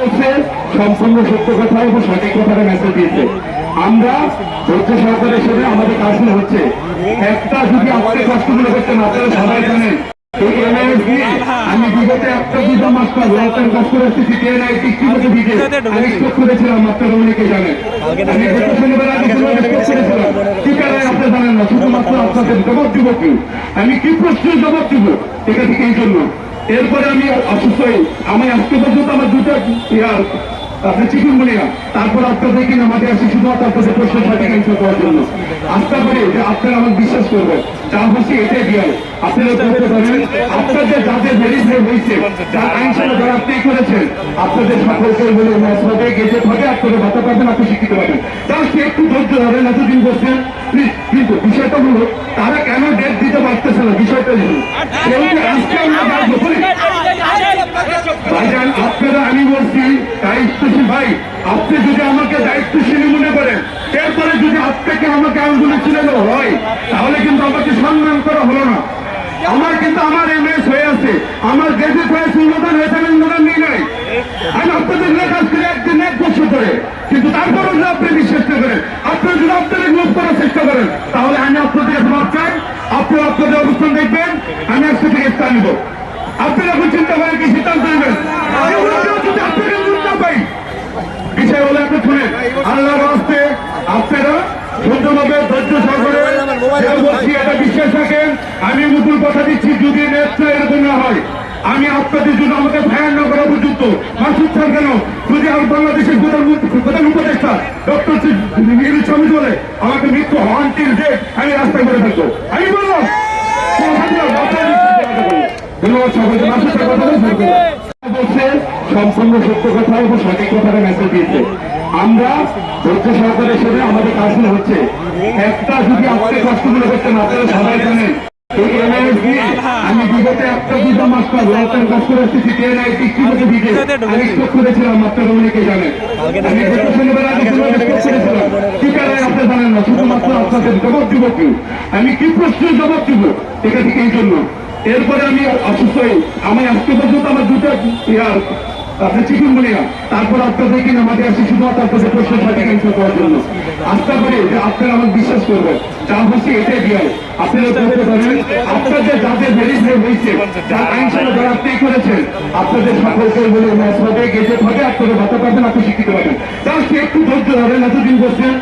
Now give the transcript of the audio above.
বলছে সম্পূর্ণ সত্য কথা এবং সঠিক কথাটা মেসেজ দিয়েছে। আমরা ধৈর্য সহকারে হিসেবে আমাদের কাজগুলো হচ্ছে একটা যদি আপনাদের কষ্টগুলো করতেন আপনারা সবাই জানেন। আমি বিগত একটা দুটো মাস কাজ করে আসতেছি আমি স্টক করেছিলাম আপনারা অনেকে জানেন। আমি গত শনিবার আগে করেছিলাম ঠিকানায় আপনারা জানেন না, শুধুমাত্র আপনাদের জবাব দিব কি আমি কি প্রশ্নের জবাব দিব এটা থেকে এই জন্য। এরপরে আমি অসুস্থ হই, আমি আজকে পর্যন্ত আমার দুটো আপনি চিকুনগুনিয়া তারপর আপনাদের কিনা আমাকে আসি শুধুমাত্র আপনাদের প্রশ্নের সঠিক অ্যান্সার করার জন্য। আশা করি যে আপনারা আমার বিশ্বাস করবেন যা হচ্ছে এটাই দিয়াল আপনারা করতে পারেন। আপনাদের যাদের ভেরিফাই হয়েছে যার আইনসভা যারা আপনি করেছেন আপনাদের সকলকে বলে ম্যাচ হবে গেজেট হবে আপনাদের ভাতা পাবেন আপনি শিক্ষিত পাবেন। তার সে একটু ধৈর্য ধরেন এতদিন বলছেন প্লিজ। কিন্তু বিষয়টা হলো তারা কেন ডেট দিতে পারতেছে না বিষয়টা হলো আজকে ভাইজান আপনারা আমি বলছি দায়িত্বশীল ভাই আপনি যদি আমাকে দায়িত্বশীল মনে করেন এরপরে যদি আপনাকে আমাকে আঙুলে ছিলেন হয় তাহলে কিন্তু আমাকে সম্মান করা হলো না। আমার কিন্তু আমার এমএস হয়ে আছে, আমার গেজেট হয়েছে অনুদান হয়েছে আমি অনুদান নিয়ে নাই। আমি আপনাদের কাজ করে একদিন 1 বছর ধরে, কিন্তু তারপরেও যদি আপনি বিশ্বাস করেন আপনারা যদি আপনাদের গ্রুপ করার চেষ্টা করেন তাহলে আমি আপনাদের কাছে মাপ চাই। আপনারা আপনাদের অবস্থান দেখবেন আমি আজকে থেকে স্থান নিব। আপনারা এখন চিন্তা করেন কি সিদ্ধান্ত নেবেন যদি আপনাকে না পাই বিষয় হলে আপনি শুনেন আল্লাহর রাস্তে আপনারা সুন্দরভাবে ধৈর্য সহকারে বলছি এটা বিশ্বাস রাখেন। আমি মুকুল কথা দিচ্ছি যদি নেতা এরকম না হয় আমি আপনাদের জন্য আমাকে ফায়ার না করা পর্যন্ত মাসুদ স্যার কেন যদি আমার বাংলাদেশের প্রধান উপদেষ্টা ডক্টর স্বামী বলে আমাকে মৃত্যু হওয়ান টিল ডেট আমি রাস্তায় করে থাকবো আমি বললাম ধন্যবাদ সকলকে। মাসুদ স্যার কথা বলছে সম্পূর্ণ সত্য কথা এবং সঠিক কথাটা মেসেজ দিয়েছে। আমরা ধৈর্য সহকারে হিসেবে আমাদের কাজগুলো হচ্ছে একটা যদি আপনাদের কষ্টগুলো করতেন আপনারা সবাই জানেন। আমি বিগত একটা দুটো মাস কাজ করে আসতেছি আমি স্টক করেছিলাম আপনারা অনেকে জানেন। আমি গত শনিবার আগে করেছিলাম ঠিকানায় আপনারা জানেন না, শুধুমাত্র আপনাদের জবাব দিব কি আমি কি প্রশ্নের জবাব দিব এটা থেকে এই জন্য। এরপরে আমি অসুস্থ হই, আমি আজকে পর্যন্ত আমার দুটো আপনি চিকুনগুনিয়া তারপর আপনাদের কিনা আমাকে আসি শুধুমাত্র আপনাদের প্রশ্নের সঠিক অ্যান্সার করার জন্য। আশা করি যে আপনারা আমার বিশ্বাস করবেন যা হচ্ছে এটাই দিয়াল আপনারা করতে পারেন। আপনাদের যাদের ভেরিফাই হয়েছে যার আইনসভা যারা আপনি করেছেন আপনাদের সকলকে বলে ম্যাচ হবে গেজেট হবে আপনাদের ভাতা পাবেন আপনি শিক্ষিত পাবেন। তার সে একটু ধৈর্য ধরেন এতদিন বলছেন